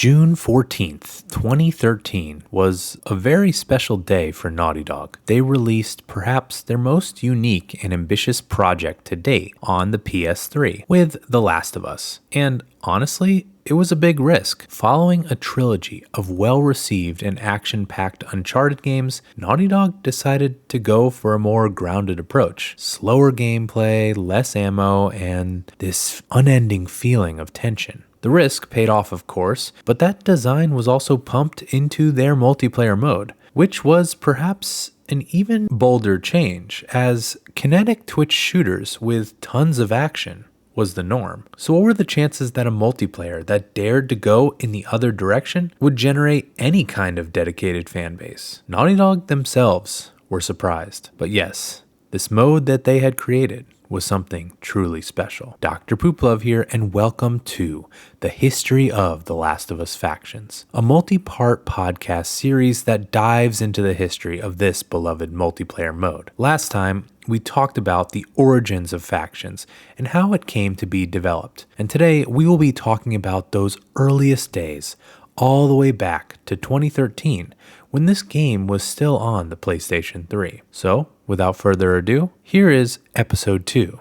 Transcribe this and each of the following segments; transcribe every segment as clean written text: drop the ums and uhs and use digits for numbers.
June 14th, 2013 was a very special day for Naughty Dog. They released perhaps their most unique and ambitious project to date on the PS3 with The Last of Us. And honestly, it was a big risk. Following a trilogy of well-received and action-packed Uncharted games, Naughty Dog decided to go for a more grounded approach. Slower gameplay, less ammo, and this unending feeling of tension. The risk paid off, of course, but that design was also pumped into their multiplayer mode, which was perhaps an even bolder change, as kinetic twitch shooters with tons of action was the norm. So what were the chances that a multiplayer that dared to go in the other direction would generate any kind of dedicated fan base? Naughty Dog themselves were surprised. But yes, this mode that they had created was something truly special. Dr. Pooplove here, and welcome to the History of The Last of Us Factions, a multi-part podcast series that dives into the history of this beloved multiplayer mode. Last time, we talked about the origins of factions and how it came to be developed. And today, we will be talking about those earliest days, all the way back to 2013, when this game was still on the PlayStation 3. So, without further ado, here is episode 2.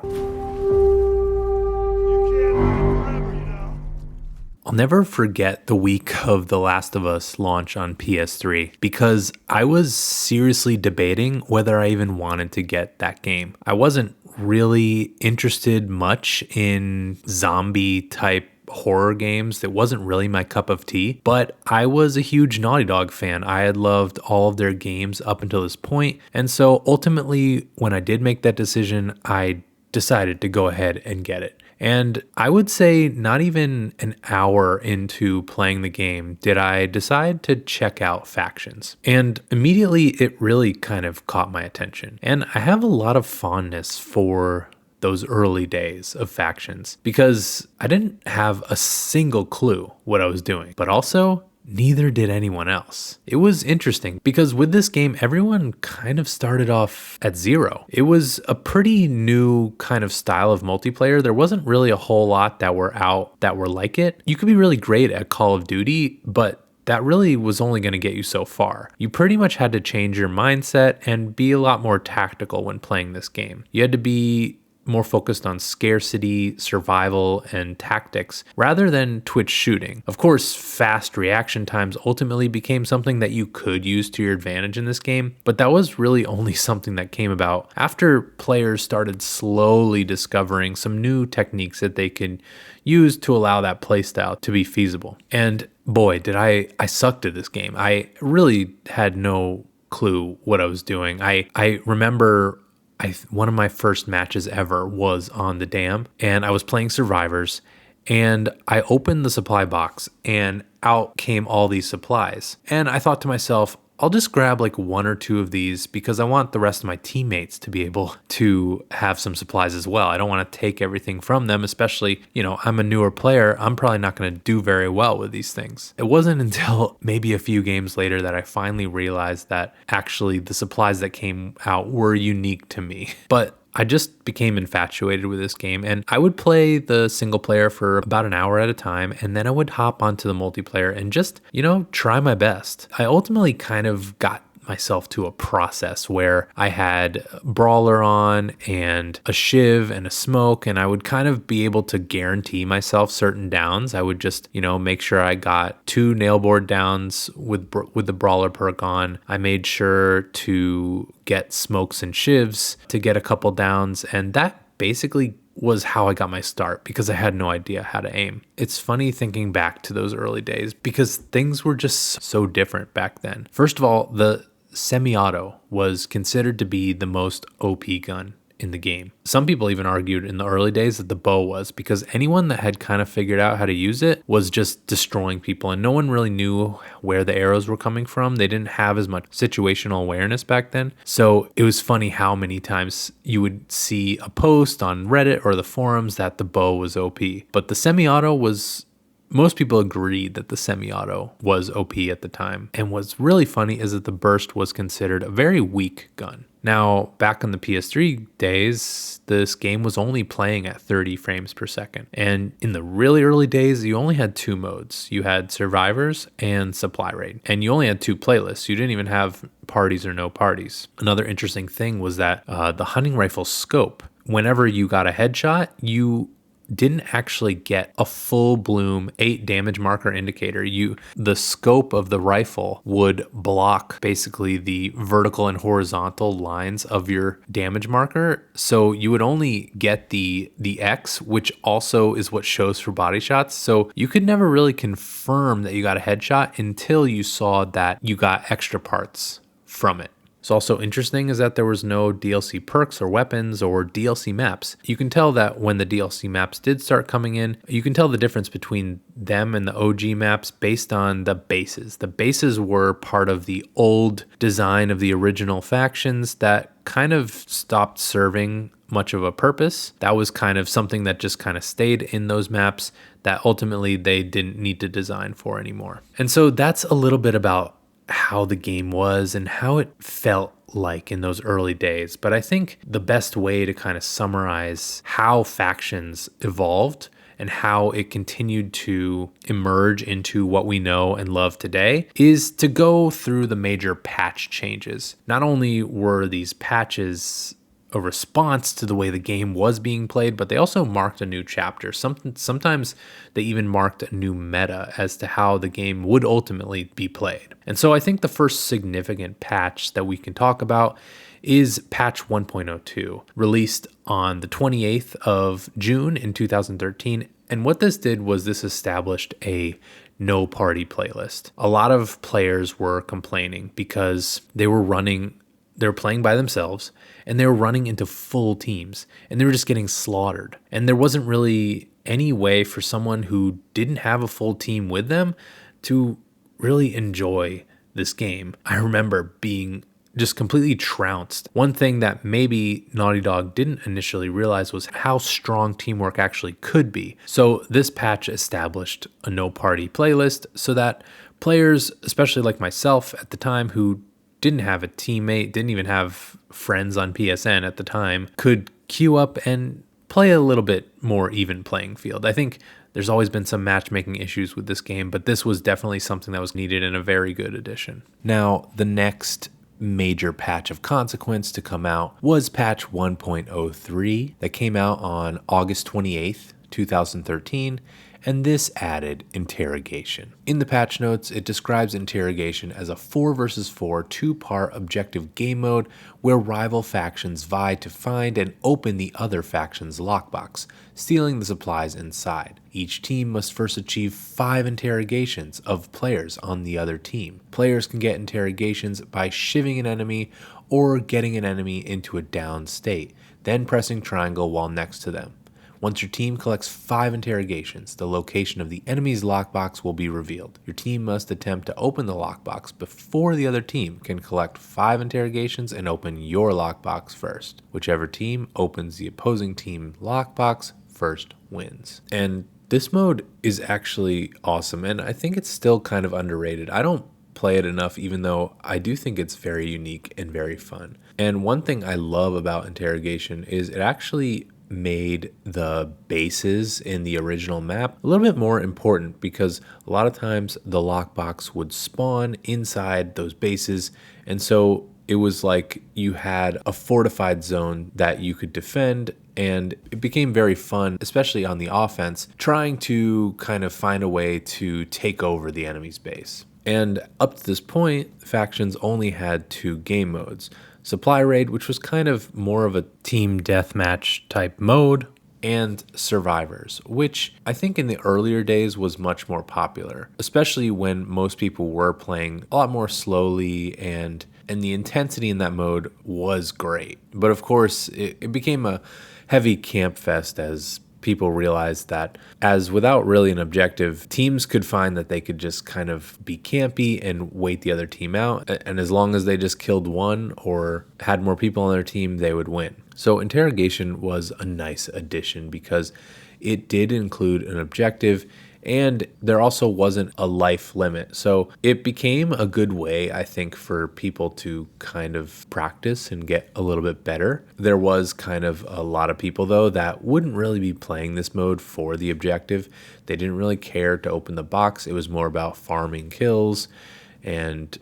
I'll never forget the week of The Last of Us launch on PS3 because I was seriously debating whether I even wanted to get that game. I wasn't really interested much in zombie type horror games. It wasn't really my cup of tea, but I was a huge Naughty Dog fan. I had loved all of their games up until this point. And so ultimately, when I did make that decision, I decided to go ahead and get it. And I would say not even an hour into playing the game did I decide to check out Factions. And immediately it really kind of caught my attention. And I have a lot of fondness for those early days of Factions because I didn't have a single clue what I was doing, but also neither did anyone else. It was interesting because with this game, everyone kind of started off at zero. It was a pretty new kind of style of multiplayer. There wasn't really a whole lot that were out that were like it. You could be really great at Call of Duty, but that really was only going to get you so far. You pretty much had to change your mindset and be a lot more tactical when playing this game. You had to be more focused on scarcity, survival, and tactics rather than twitch shooting. Of course, fast reaction times ultimately became something that you could use to your advantage in this game, but that was really only something that came about after players started slowly discovering some new techniques that they could use to allow that playstyle to be feasible. And boy, did I sucked at this game. I really had no clue what I was doing. I remember one of my first matches ever was on the dam, and I was playing Survivors, and I opened the supply box and out came all these supplies. And I thought to myself, I'll just grab like one or two of these because I want the rest of my teammates to be able to have some supplies as well. I don't want to take everything from them, especially, I'm a newer player. I'm probably not going to do very well with these things. It wasn't until maybe a few games later that I finally realized that actually the supplies that came out were unique to me. But I just became infatuated with this game, and I would play the single player for about an hour at a time, and then I would hop onto the multiplayer and just, try my best. I ultimately kind of got myself to a process where I had Brawler on and a Shiv and a Smoke, and I would kind of be able to guarantee myself certain downs. I would just, make sure I got 2 nailboard downs with the Brawler perk on. I made sure to get Smokes and Shivs to get a couple downs, and that basically was how I got my start because I had no idea how to aim. It's funny thinking back to those early days because things were just so different back then. First of all, the semi-auto was considered to be the most OP gun in the game. Some people even argued in the early days that the bow was, because anyone that had kind of figured out how to use it was just destroying people, and no one really knew where the arrows were coming from. They didn't have as much situational awareness back then. So it was funny how many times you would see a post on Reddit or the forums that the bow was OP. But the semi-auto was most people agreed that the semi-auto was OP at the time. And what's really funny is that the burst was considered a very weak gun. Now, back on the PS3 days, this game was only playing at 30 frames per second. And in the really early days, you only had two modes. You had survivors and supply raid. And you only had two playlists. You didn't even have parties or no parties. Another interesting thing was that the hunting rifle scope, whenever you got a headshot, you didn't actually get a full bloom 8 damage marker indicator. The scope of the rifle would block basically the vertical and horizontal lines of your damage marker. So you would only get the X, which also is what shows for body shots. So you could never really confirm that you got a headshot until you saw that you got extra parts from it. What's also interesting is that there was no DLC perks or weapons or DLC maps. You can tell that when the DLC maps did start coming in, you can tell the difference between them and the OG maps based on the bases. The bases were part of the old design of the original factions that kind of stopped serving much of a purpose. That was kind of something that just kind of stayed in those maps that ultimately they didn't need to design for anymore. And so that's a little bit about how the game was and how it felt like in those early days. But I think the best way to kind of summarize how factions evolved and how it continued to emerge into what we know and love today is to go through the major patch changes. Not only were these patches a response to the way the game was being played, but they also marked a new chapter. Sometimes they even marked a new meta as to how the game would ultimately be played. And so I think the first significant patch that we can talk about is patch 1.02, released on the 28th of June in 2013. And what this did was this established a no party playlist. A lot of players were complaining because they were playing by themselves and they were running into full teams and they were just getting slaughtered. And there wasn't really any way for someone who didn't have a full team with them to really enjoy this game. I remember being just completely trounced. One thing that maybe Naughty Dog didn't initially realize was how strong teamwork actually could be. So this patch established a no party playlist so that players, especially like myself at the time, who didn't have a teammate, didn't even have friends on PSN at the time, could queue up and play a little bit more even playing field. I think there's always been some matchmaking issues with this game, but this was definitely something that was needed in a very good addition. Now, the next major patch of consequence to come out was patch 1.03 that came out on August 28th, 2013. And this added interrogation. In the patch notes, it describes interrogation as a 4 versus 4 two-part objective game mode where rival factions vie to find and open the other faction's lockbox, stealing the supplies inside. Each team must first achieve 5 interrogations of players on the other team. Players can get interrogations by shivving an enemy or getting an enemy into a down state, then pressing triangle while next to them. Once your team collects 5 interrogations, the location of the enemy's lockbox will be revealed. Your team must attempt to open the lockbox before the other team can collect 5 interrogations and open your lockbox first. Whichever team opens the opposing team lockbox first wins. And this mode is actually awesome, and I think it's still kind of underrated. I don't play it enough, even though I do think it's very unique and very fun. And one thing I love about interrogation is it actually made the bases in the original map a little bit more important, because a lot of times the lockbox would spawn inside those bases, and so it was like you had a fortified zone that you could defend, and it became very fun, especially on the offense, trying to kind of find a way to take over the enemy's base. And up to this point, factions only had 2 game modes. Supply Raid, which was kind of more of a team deathmatch type mode, and Survivors, which I think in the earlier days was much more popular, especially when most people were playing a lot more slowly, and the intensity in that mode was great. But of course, it became a heavy camp fest as people realized that as without really an objective, teams could find that they could just kind of be campy and wait the other team out. And as long as they just killed one or had more people on their team, they would win. So interrogation was a nice addition because it did include an objective, And there also wasn't a life limit. So it became a good way, I think, for people to kind of practice and get a little bit better. There was kind of a lot of people, though, that wouldn't really be playing this mode for the objective. They didn't really care to open the box. It was more about farming kills and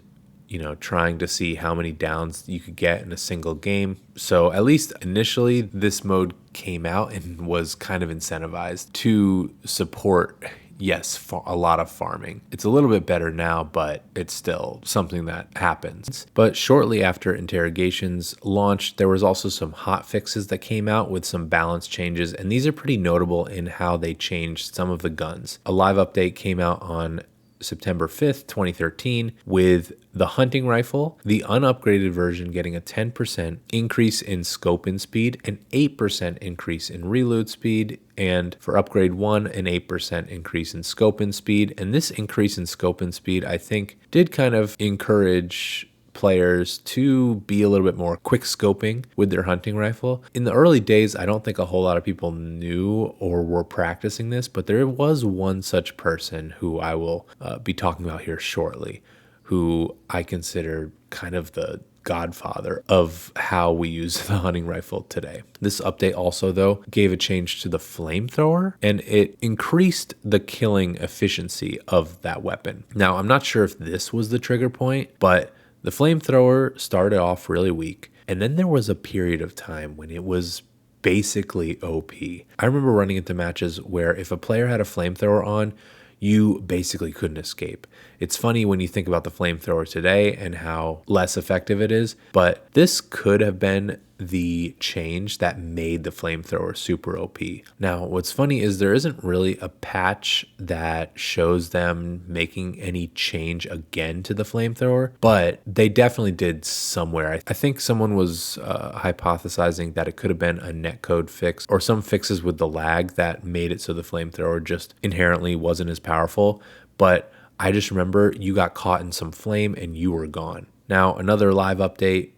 trying to see how many downs you could get in a single game. So at least initially, this mode came out and was kind of incentivized to support, yes, a lot of farming. It's a little bit better now, but it's still something that happens. But shortly after Interrogations launched, there was also some hot fixes that came out with some balance changes, and these are pretty notable in how they changed some of the guns. A live update came out on September 5th, 2013, with the hunting rifle, the unupgraded version getting a 10% increase in scope and speed, an 8% increase in reload speed, and for upgrade 1, an 8% increase in scope and speed. And this increase in scope and speed, I think, did kind of encourage players to be a little bit more quick scoping with their hunting rifle. In the early days, I don't think a whole lot of people knew or were practicing this, but there was one such person who I will be talking about here shortly, who I consider kind of the godfather of how we use the hunting rifle today. This update also, though, gave a change to the flamethrower, and it increased the killing efficiency of that weapon. Now, I'm not sure if this was the trigger point, but the flamethrower started off really weak, and then there was a period of time when it was basically OP. I remember running into matches where if a player had a flamethrower on, you basically couldn't escape. It's funny when you think about the flamethrower today and how less effective it is, but this could have been the change that made the flamethrower super OP. Now, what's funny is there isn't really a patch that shows them making any change again to the flamethrower, but they definitely did somewhere. I think someone was hypothesizing that it could have been a netcode fix or some fixes with the lag that made it so the flamethrower just inherently wasn't as powerful. But I just remember you got caught in some flame and you were gone. Now, another live update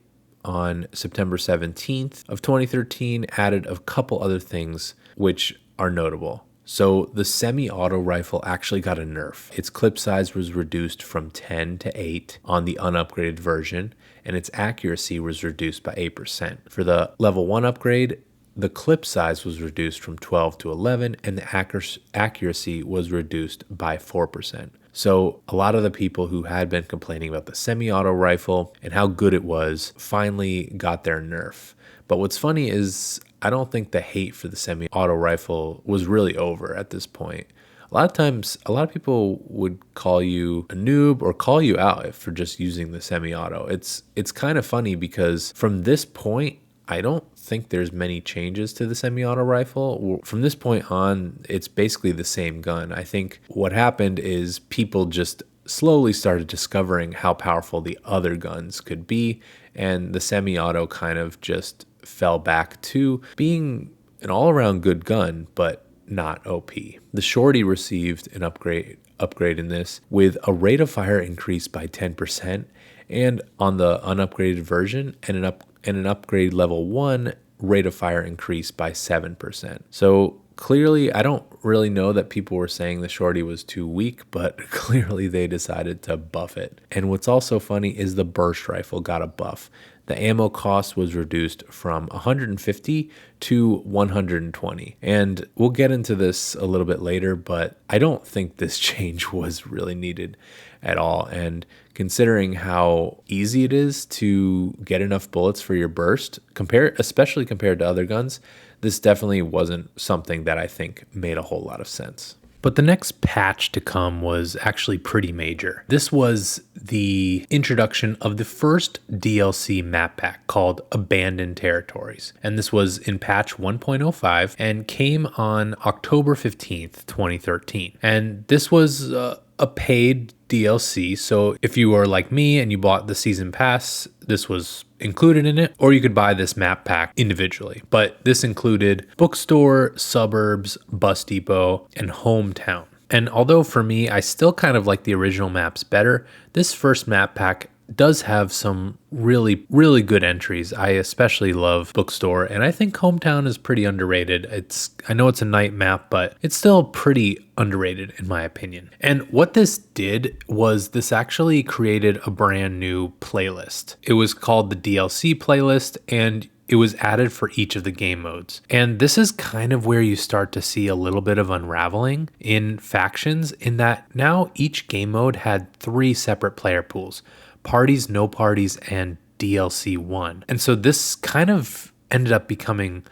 on September 17th of 2013 added a couple other things which are notable. So the semi-auto rifle actually got a nerf. Its clip size was reduced from 10 to 8 on the unupgraded version, and its accuracy was reduced by 8%. For the level 1 upgrade, the clip size was reduced from 12 to 11, and the accuracy was reduced by 4%. So a lot of the people who had been complaining about the semi-auto rifle and how good it was finally got their nerf. But what's funny is I don't think the hate for the semi-auto rifle was really over at this point. A lot of times, a lot of people would call you a noob or call you out for just using the semi-auto. It's kind of funny because from this point, I don't think there's many changes to the semi-auto rifle. From this point on, it's basically the same gun. I think what happened is people just slowly started discovering how powerful the other guns could be, and the semi-auto kind of just fell back to being an all-around good gun, but not OP. The Shorty received an upgrade in this with a rate of fire increase by 10%, and on the unupgraded version and an upgrade level 1 rate of fire increase by 7%. So clearly, I don't really know that people were saying the Shorty was too weak, but clearly they decided to buff it. And what's also funny is the burst rifle got a buff. The ammo cost was reduced from 150 to 120. And we'll get into this a little bit later, but I don't think this change was really needed at all. And considering how easy it is to get enough bullets for your burst, especially compared to other guns, this definitely wasn't something that I think made a whole lot of sense. But the next patch to come was actually pretty major. This was the introduction of the first DLC map pack called Abandoned Territories. And this was in patch 1.05 and came on October 15th, 2013. And this was a paid DLC. So if you were like me and you bought the season pass, this was included in it, or you could buy this map pack individually. But this included bookstore, suburbs, bus depot, and hometown. And although for me, I still kind of like the original maps better, this first map pack does have some really, really good entries. I especially love Bookstore, and I think Hometown is pretty underrated. I know it's a night map, but it's still pretty underrated in my opinion. And what this did was this actually created a brand new playlist. It was called the DLC playlist, and it was added for each of the game modes. And this is kind of where you start to see a little bit of unraveling in factions, in that now each game mode had 3 separate player pools: parties, no parties, and DLC 1. And so this kind of ended up becoming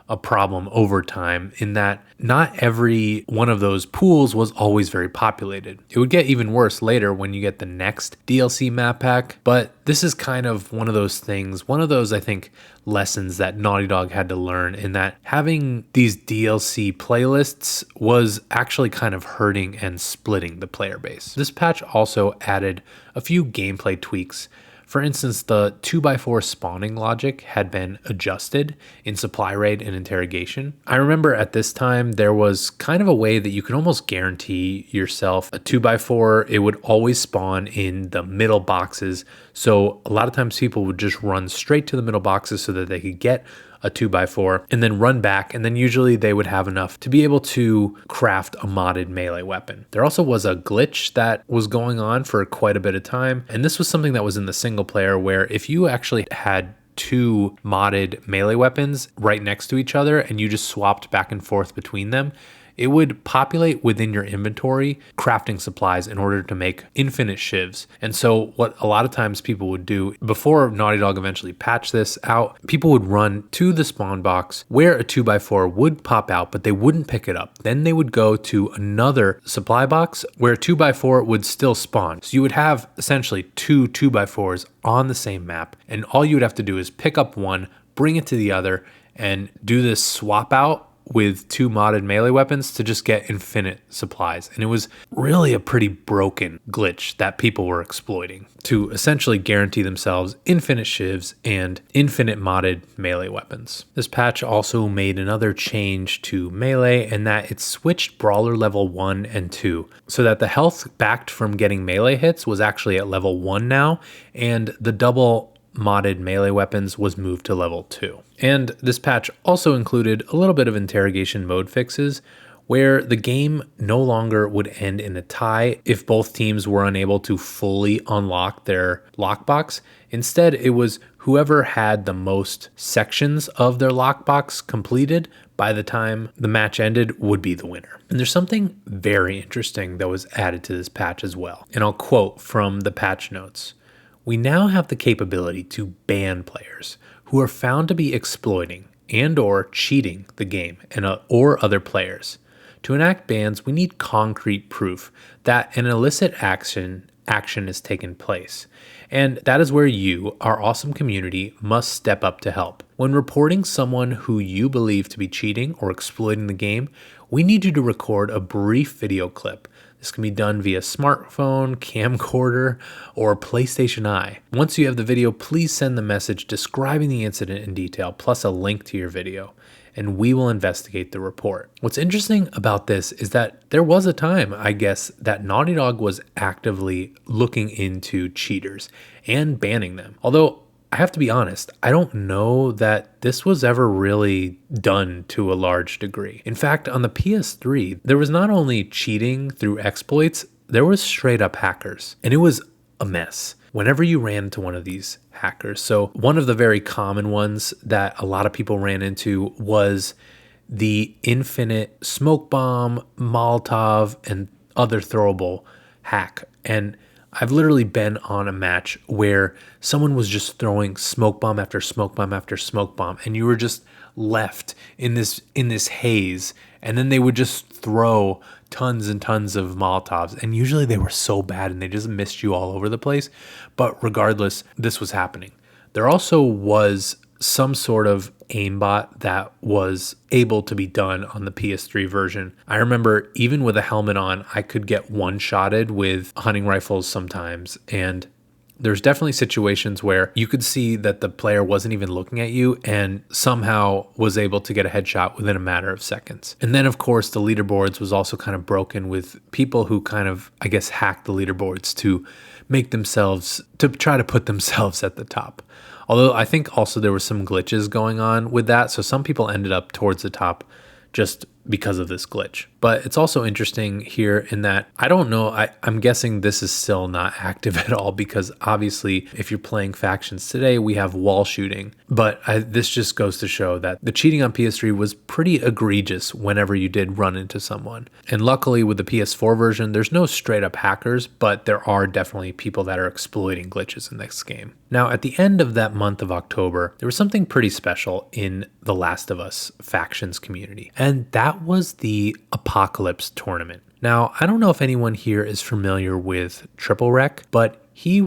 a problem over time, in that not every one of those pools was always very populated. It would get even worse later when you get the next DLC map pack, but this is kind of one of those things, one of those, I think, lessons that Naughty Dog had to learn, in that having these DLC playlists was actually kind of hurting and splitting the player base. This patch also added a few gameplay tweaks. For instance, the 2x4 spawning logic had been adjusted in supply raid and interrogation. I remember at this time there was kind of a way that you could almost guarantee yourself a 2x4. It would always spawn in the middle boxes. So a lot of times people would just run straight to the middle boxes so that they could get a 2x4 and then run back, and then usually they would have enough to be able to craft a modded melee weapon. There also was a glitch that was going on for quite a bit of time, and this was something that was in the single player, where if you actually had 2 modded melee weapons right next to each other and you just swapped back and forth between them, it would populate within your inventory crafting supplies in order to make infinite shivs. And so what a lot of times people would do, before Naughty Dog eventually patched this out, people would run to the spawn box where a 2x4 would pop out, but they wouldn't pick it up. Then they would go to another supply box where a 2x4 would still spawn. So you would have essentially 2 2x4s on the same map, and all you would have to do is pick up one, bring it to the other, and do this swap out with 2 modded melee weapons to just get infinite supplies. And it was really a pretty broken glitch that people were exploiting to essentially guarantee themselves infinite shivs and infinite modded melee weapons. This patch also made another change to melee, in that it switched brawler level 1 and 2, so that the health backed from getting melee hits was actually at level 1 now, and the double modded melee weapons was moved to level 2. And this patch also included a little bit of interrogation mode fixes, where the game no longer would end in a tie if both teams were unable to fully unlock their lockbox. Instead, it was whoever had the most sections of their lockbox completed by the time the match ended would be the winner. And there's something very interesting that was added to this patch as well. And I'll quote from the patch notes: "We now have the capability to ban players who are found to be exploiting and or cheating the game or other players. To enact bans, we need concrete proof that an illicit action has taken place. And that is where you, our awesome community, must step up to help. When reporting someone who you believe to be cheating or exploiting the game, we need you to record a brief video clip. This can be done via smartphone, camcorder, or PlayStation Eye. Once you have the video, please send the message describing the incident in detail, plus a link to your video, and we will investigate the report." What's interesting about this is that there was a time, I guess, that Naughty Dog was actively looking into cheaters and banning them. Although, I have to be honest, I don't know that this was ever really done to a large degree. In fact, on the PS3, there was not only cheating through exploits, there was straight up hackers, and it was a mess whenever you ran into one of these hackers. So one of the very common ones that a lot of people ran into was the infinite smoke bomb, Molotov, and other throwable hack. And I've literally been on a match where someone was just throwing smoke bomb after smoke bomb after smoke bomb, and you were just left in this haze, and then they would just throw tons and tons of Molotovs, and usually they were so bad and they just missed you all over the place. But regardless, this was happening. There also was some sort of aimbot that was able to be done on the PS3 version. I remember even with a helmet on, I could get one-shotted with hunting rifles sometimes, and There's definitely situations where you could see that the player wasn't even looking at you and somehow was able to get a headshot within a matter of seconds. And then, of course, the leaderboards was also kind of broken with people who kind of, I guess, hacked the leaderboards to try to put themselves at the top. Although I think also there were some glitches going on with that. So some people ended up towards the top just because of this glitch. But it's also interesting here in that I don't know, I'm guessing this is still not active at all, because obviously if you're playing factions today, we have wall shooting. But this just goes to show that the cheating on PS3 was pretty egregious whenever you did run into someone. And luckily with the PS4 version, there's no straight up hackers, but there are definitely people that are exploiting glitches in this game. Now, at the end of that month of October, there was something pretty special in the Last of Us factions community, and that was the Apocalypse tournament. Now, I don't know if anyone here is familiar with Triple Rec, but he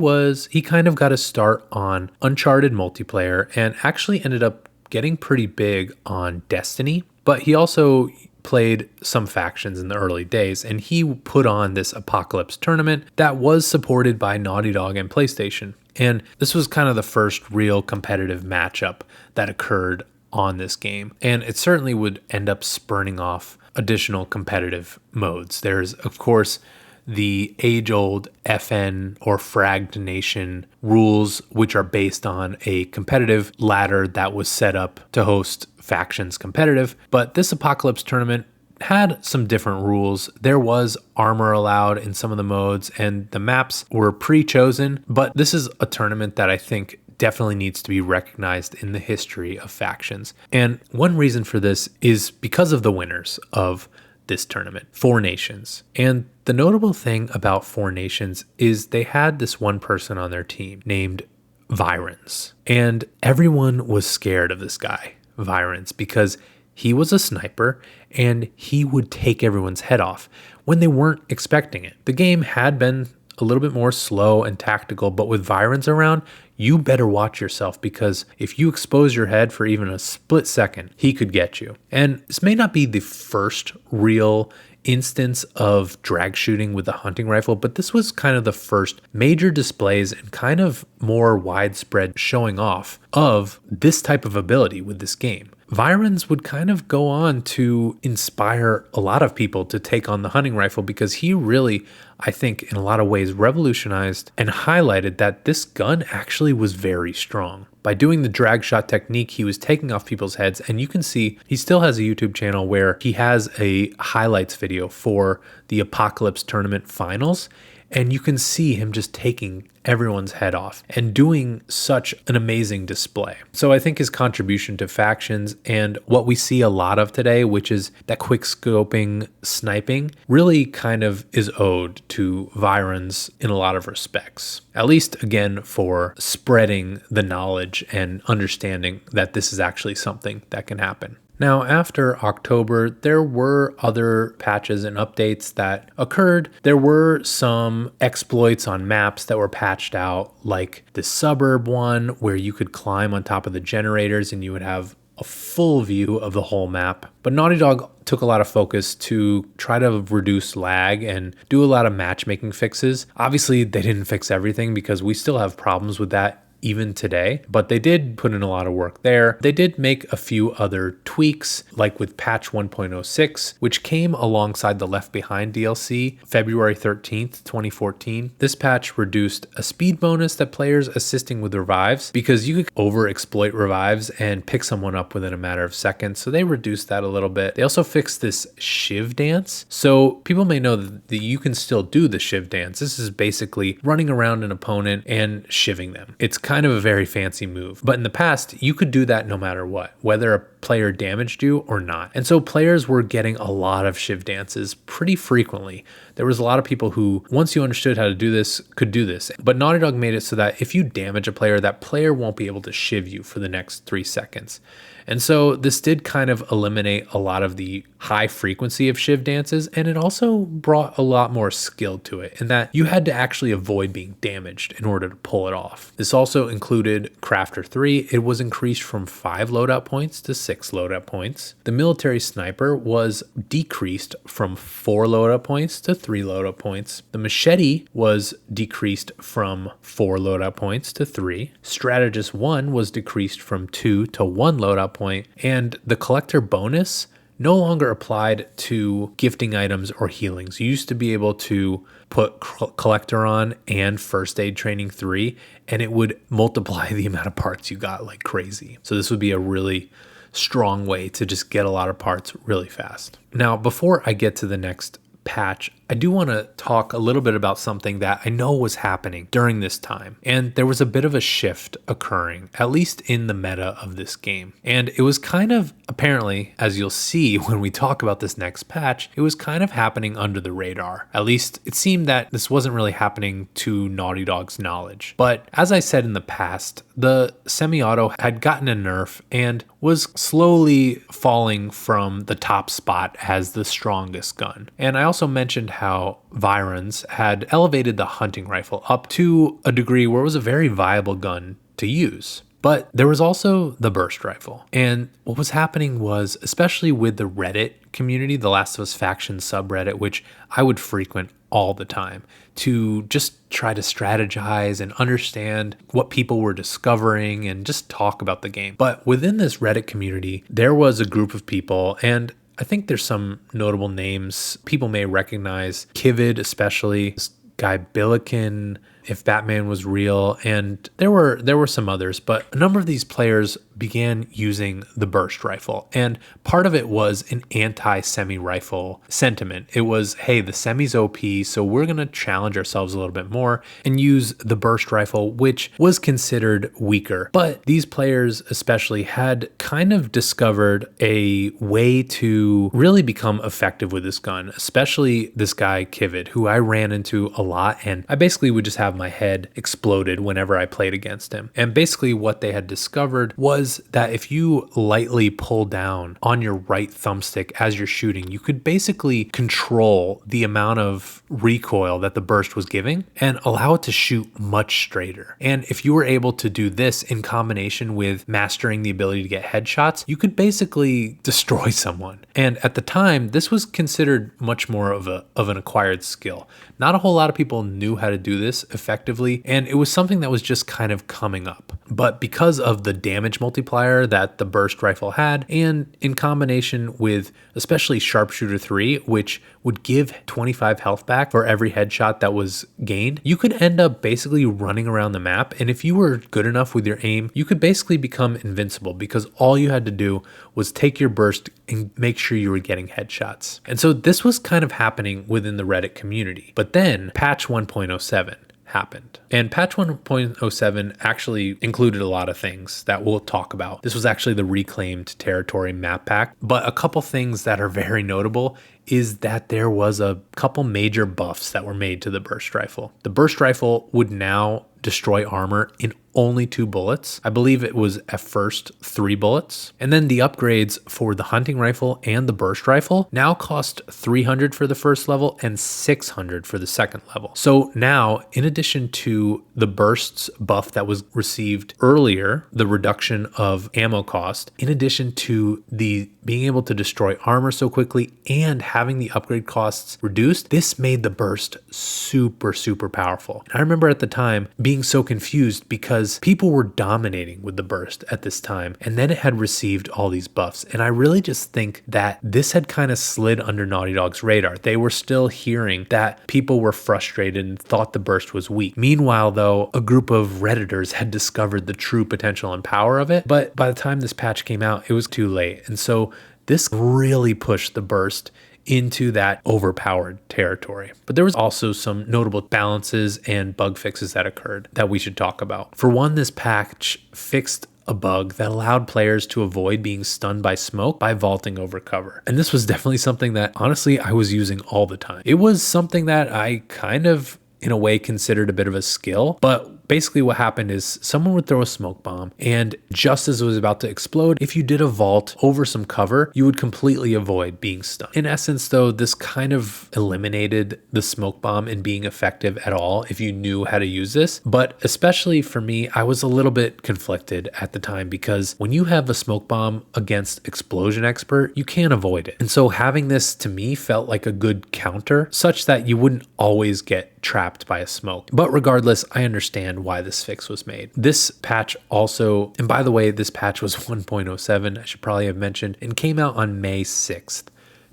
kind of got a start on Uncharted multiplayer and actually ended up getting pretty big on Destiny, but he also played some factions in the early days, and he put on this Apocalypse tournament that was supported by Naughty Dog and PlayStation. And this was kind of the first real competitive matchup that occurred on this game. And it certainly would end up spurning off additional competitive modes. There's, of course, the age-old FN or Fragged Nation rules, which are based on a competitive ladder that was set up to host factions competitive. But this Apocalypse tournament had some different rules. There was armor allowed in some of the modes, and the maps were pre-chosen, but this is a tournament that I think definitely needs to be recognized in the history of factions. And one reason for this is because of the winners of this tournament, Four Nations. And the notable thing about Four Nations is they had this one person on their team named Vironzz. And everyone was scared of this guy, Vironzz, because he was a sniper and he would take everyone's head off when they weren't expecting it. The game had been a little bit more slow and tactical, but with Vironzz around, you better watch yourself, because if you expose your head for even a split second, he could get you. And this may not be the first real instance of drag shooting with a hunting rifle, but this was kind of the first major displays and kind of more widespread showing off of this type of ability with this game. Vironzz would kind of go on to inspire a lot of people to take on the hunting rifle, because he really, I think, in a lot of ways revolutionized and highlighted that this gun actually was very strong. By doing the drag shot technique, he was taking off people's heads, and you can see he still has a YouTube channel where he has a highlights video for the Apocalypse tournament finals, and you can see him just taking everyone's head off and doing such an amazing display. So I think his contribution to factions and what we see a lot of today, which is that quick scoping sniping, really kind of is owed to Vironzz in a lot of respects. At least, again, for spreading the knowledge and understanding that this is actually something that can happen. Now, after October, there were other patches and updates that occurred. There were some exploits on maps that were patched out, like the suburb one, where you could climb on top of the generators and you would have a full view of the whole map. But Naughty Dog took a lot of focus to try to reduce lag and do a lot of matchmaking fixes. Obviously, they didn't fix everything, because we still have problems with that even today, but they did put in a lot of work there. They did make a few other tweaks, like with patch 1.06, which came alongside the Left Behind DLC, February 13th, 2014. This patch reduced a speed bonus that players assisting with revives, because you could overexploit revives and pick someone up within a matter of seconds, so they reduced that a little bit. They also fixed this shiv dance, so people may know that you can still do the shiv dance. This is basically running around an opponent and shivving them. It's kind of a very fancy move, but in the past you could do that no matter what, whether a player damaged you or not. And so players were getting a lot of shiv dances pretty frequently. There was a lot of people who, once you understood how to do this, could do this. But Naughty Dog made it so that if you damage a player, that player won't be able to shiv you for the next 3 seconds. And so this did kind of eliminate a lot of the high frequency of shiv dances, and it also brought a lot more skill to it, in that you had to actually avoid being damaged in order to pull it off. This also included Crafter 3. It was increased from 5 loadout points to 6 loadout points. The military sniper was decreased from 4 loadout points to 3 loadout points. The machete was decreased from 4 loadout points to 3. Strategist 1 was decreased from 2 to 1 loadout point. And the collector bonus no longer applied to gifting items or healings. You used to be able to put collector on and first aid training 3, and it would multiply the amount of parts you got like crazy. So this would be a really strong way to just get a lot of parts really fast. Now, before I get to the next patch, I do want to talk a little bit about something that I know was happening during this time. And there was a bit of a shift occurring, at least in the meta of this game. And it was kind of, apparently, as you'll see when we talk about this next patch, it was kind of happening under the radar. At least it seemed that this wasn't really happening to Naughty Dog's knowledge. But as I said in the past, the semi-auto had gotten a nerf and was slowly falling from the top spot as the strongest gun. And I also mentioned how Vironzz had elevated the hunting rifle up to a degree where it was a very viable gun to use. But there was also the burst rifle. And what was happening was, especially with the Reddit community, the Last of Us faction subreddit, which I would frequent all the time to just try to strategize and understand what people were discovering and just talk about the game. But within this Reddit community, there was a group of people, and I think there's some notable names people may recognize. Kivid, especially, this guy Billiken, If Batman Was Real, and there were some others, but a number of these players began using the burst rifle. And part of it was an anti-semi rifle sentiment. It was, hey, the semi's OP, so we're going to challenge ourselves a little bit more and use the burst rifle, which was considered weaker. But these players especially had kind of discovered a way to really become effective with this gun, especially this guy Kivid, who I ran into a lot, and I basically would just have my head exploded whenever I played against him. And basically what they had discovered was that if you lightly pull down on your right thumbstick as you're shooting, you could basically control the amount of recoil that the burst was giving and allow it to shoot much straighter. And if you were able to do this in combination with mastering the ability to get headshots, you could basically destroy someone. And at the time, this was considered much more of an acquired skill. Not a whole lot of people knew how to do this effectively, and it was something that was just kind of coming up. But because of the damage multiplier that the burst rifle had, and in combination with especially Sharpshooter 3, which would give 25 health back for every headshot that was gained, you could end up basically running around the map. And if you were good enough with your aim, you could basically become invincible because all you had to do was take your burst and make sure you were getting headshots. And so this was kind of happening within the Reddit community. But then patch 1.07 happened. And patch 1.07 actually included a lot of things that we'll talk about. This was actually the Reclaimed Territory map pack. But a couple things that are very notable is that there was a couple major buffs that were made to the burst rifle. The burst rifle would now destroy armor in only 2 bullets. I believe it was at first 3 bullets. And then the upgrades for the hunting rifle and the burst rifle now cost 300 for the first level and 600 for the second level. So now, in addition to the bursts buff that was received earlier, the reduction of ammo cost, in addition to the being able to destroy armor so quickly and having the upgrade costs reduced, this made the burst super, super powerful. And I remember at the time being so confused because people were dominating with the burst at this time, and then it had received all these buffs. And I really just think that this had kind of slid under Naughty Dog's radar. They were still hearing that people were frustrated and thought the burst was weak. Meanwhile, though, a group of Redditors had discovered the true potential and power of it. But by the time this patch came out, it was too late. And so this really pushed the burst into that overpowered territory. But there was also some notable balances and bug fixes that occurred that we should talk about. For one, this patch fixed a bug that allowed players to avoid being stunned by smoke by vaulting over cover. And this was definitely something that honestly I was using all the time. It was something that I kind of in a way considered a bit of a skill, but basically what happened is someone would throw a smoke bomb, and just as it was about to explode, if you did a vault over some cover, you would completely avoid being stunned. In essence, though, this kind of eliminated the smoke bomb in being effective at all if you knew how to use this. But especially for me, I was a little bit conflicted at the time, because when you have a smoke bomb against Explosion Expert, you can't avoid it. And so having this to me felt like a good counter, such that you wouldn't always get trapped by a smoke. But regardless, I understand why this fix was made. This patch also, and by the way, this patch was 1.07, I should probably have mentioned, and came out on May 6th,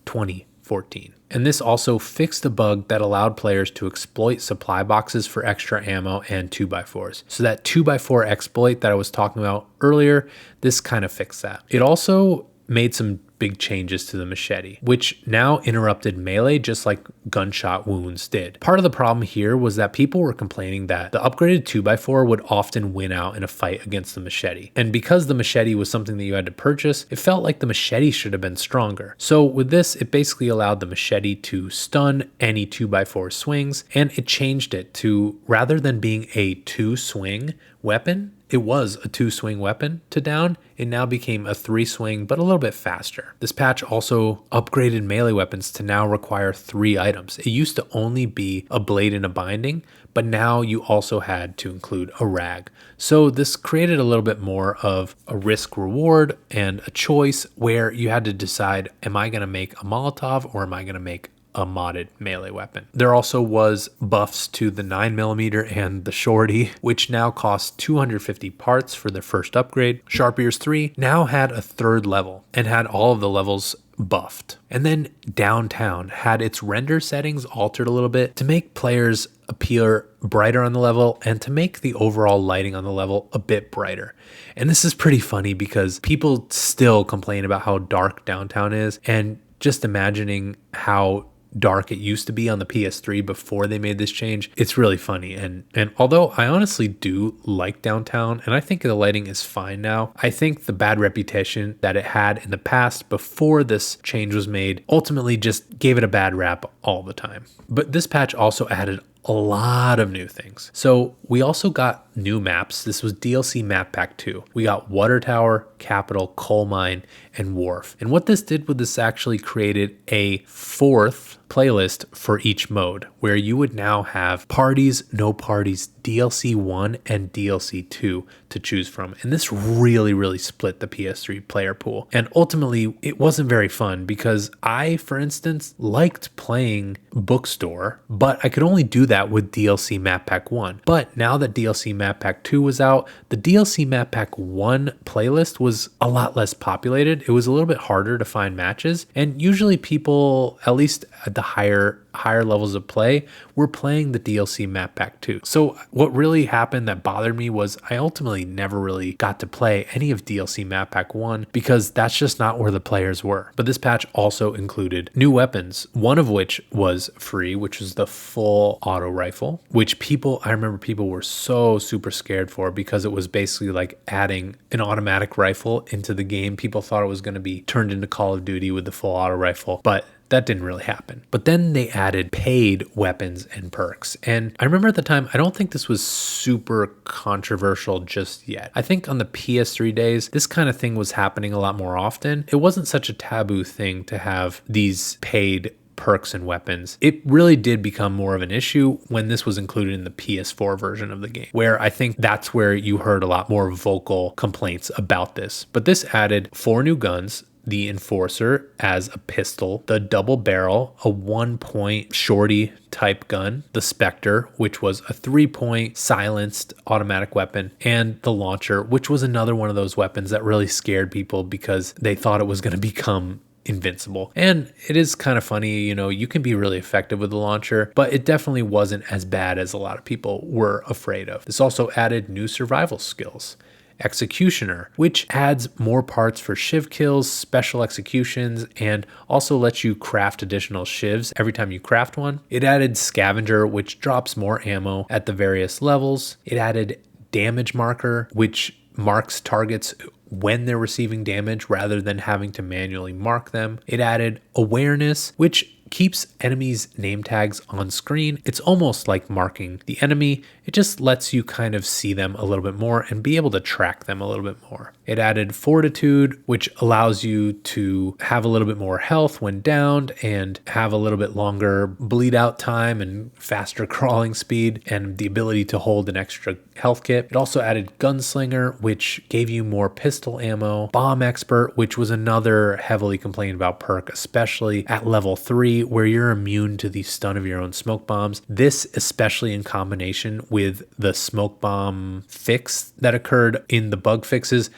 2014. And this also fixed a bug that allowed players to exploit supply boxes for extra ammo and 2x4s. So that 2x4 exploit that I was talking about earlier, this kind of fixed that. It also made some big changes to the machete, which now interrupted melee just like gunshot wounds did. Part of the problem here was that people were complaining that the upgraded 2x4 would often win out in a fight against the machete. And because the machete was something that you had to purchase, it felt like the machete should have been stronger. So with this, it basically allowed the machete to stun any 2x4 swings, and it changed it to, rather than being a 2-swing weapon, it was a 2-swing weapon to down. It now became a 3-swing, but a little bit faster. This patch also upgraded melee weapons to now require 3 items. It used to only be a blade and a binding, but now you also had to include a rag. So this created a little bit more of a risk reward and a choice where you had to decide, am I going to make a Molotov or am I going to make a modded melee weapon? There also was buffs to the 9mm and the Shorty, which now cost 250 parts for their first upgrade. Sharp Ears 3 now had a 3rd level and had all of the levels buffed. And then Downtown had its render settings altered a little bit to make players appear brighter on the level and to make the overall lighting on the level a bit brighter. And this is pretty funny because people still complain about how dark Downtown is, and just imagining how dark it used to be on the PS3 before they made this change, it's really funny. And although I honestly do like Downtown and I think the lighting is fine now, I think the bad reputation that it had in the past before this change was made ultimately just gave it a bad rap all the time. But this patch also added a lot of new things. So we also got new maps. This was DLC Map Pack 2. We got Water Tower, Capital, Coal Mine, and Wharf. And what this did was this actually created a 4th playlist for each mode, where you would now have parties, no parties, DLC 1 and DLC 2 to choose from. And this really split the PS3 player pool. And ultimately, it wasn't very fun because I, for instance, liked playing Bookstore, but I could only do that with DLC Map Pack 1. But now that DLC Map Pack 2 was out, the DLC Map Pack 1 playlist was a lot less populated. It was a little bit harder to find matches. And usually people, at least at the higher levels of play, were playing the DLC Map Pack 2. So what really happened that bothered me was I ultimately never really got to play any of DLC Map Pack 1 because that's just not where the players were. But this patch also included new weapons, one of which was free, which was the full auto rifle, which I remember people were so super scared for because it was basically like adding an automatic rifle into the game. People thought it was going to be turned into Call of Duty with the full auto rifle, but that didn't really happen. But then they added paid weapons and perks. And I remember at the time, I don't think this was super controversial just yet. I think on the PS3 days, this kind of thing was happening a lot more often. It wasn't such a taboo thing to have these paid perks and weapons. It really did become more of an issue when this was included in the PS4 version of the game, where I think that's where you heard a lot more vocal complaints about this. But this added 4 new guns, the Enforcer as a pistol, the double barrel, a 1-point Shorty type gun, the Spectre, which was a 3-point silenced automatic weapon, and the Launcher, which was another one of those weapons that really scared people because they thought it was going to become invincible. And it is kind of funny, you can be really effective with the Launcher, but it definitely wasn't as bad as a lot of people were afraid of. This also added new survival skills. Executioner, which adds more parts for shiv kills, special executions, and also lets you craft additional shivs every time you craft one. It added Scavenger, which drops more ammo at the various levels. It added Damage Marker, which marks targets when they're receiving damage rather than having to manually mark them. It added Awareness, which keeps enemies' name tags on screen. It's almost like marking the enemy, it just lets you kind of see them a little bit more and be able to track them a little bit more. It added Fortitude, which allows you to have a little bit more health when downed and have a little bit longer bleed out time and faster crawling speed and the ability to hold an extra health kit. It also added Gunslinger, which gave you more pistol ammo, Bomb Expert, which was another heavily complained about perk, especially at level 3 where you're immune to the stun of your own smoke bombs. This, especially in combination with the smoke bomb fix that occurred in the bug fixes,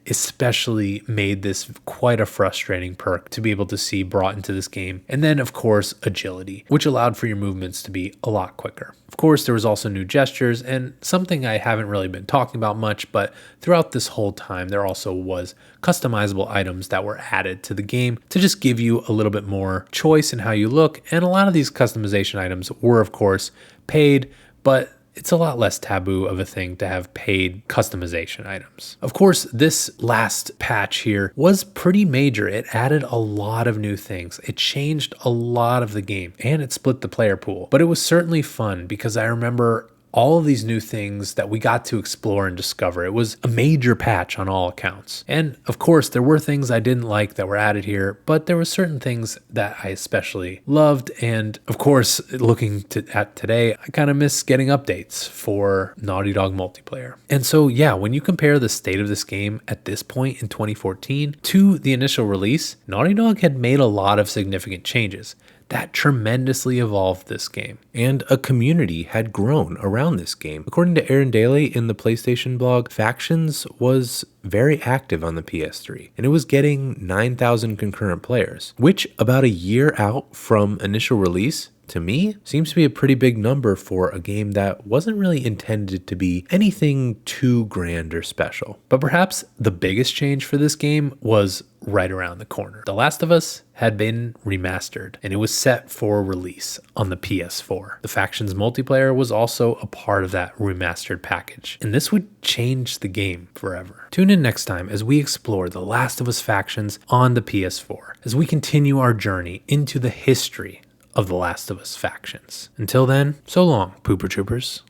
especially made this quite a frustrating perk to be able to see brought into this game. And then of course agility, which allowed for your movements to be a lot quicker. Of course there was also new gestures, and something I haven't really been talking about much, but throughout this whole time there also was customizable items that were added to the game to just give you a little bit more choice in how you look. And a lot of these customization items were of course paid, but it's a lot less taboo of a thing to have paid customization items. Of course, this last patch here was pretty major. It added a lot of new things. It changed a lot of the game, and it split the player pool. But it was certainly fun because I remember all of these new things that we got to explore and discover. It was a major patch on all accounts. And of course, there were things I didn't like that were added here, but there were certain things that I especially loved. And of course, looking at today, I kind of miss getting updates for Naughty Dog multiplayer. And so, yeah, when you compare the state of this game at this point in 2014 to the initial release, Naughty Dog had made a lot of significant changes that tremendously evolved this game. And a community had grown around this game. According to Aaron Daly in the PlayStation blog, Factions was very active on the PS3, and it was getting 9,000 concurrent players, which about a year out from initial release, to me, seems to be a pretty big number for a game that wasn't really intended to be anything too grand or special. But perhaps the biggest change for this game was right around the corner. The Last of Us had been remastered, and it was set for release on the PS4. The Factions multiplayer was also a part of that remastered package, and this would change the game forever. Tune in next time as we explore The Last of Us Factions on the PS4, as we continue our journey into the history of The Last of Us Factions. Until then, so long, Pooper Troopers.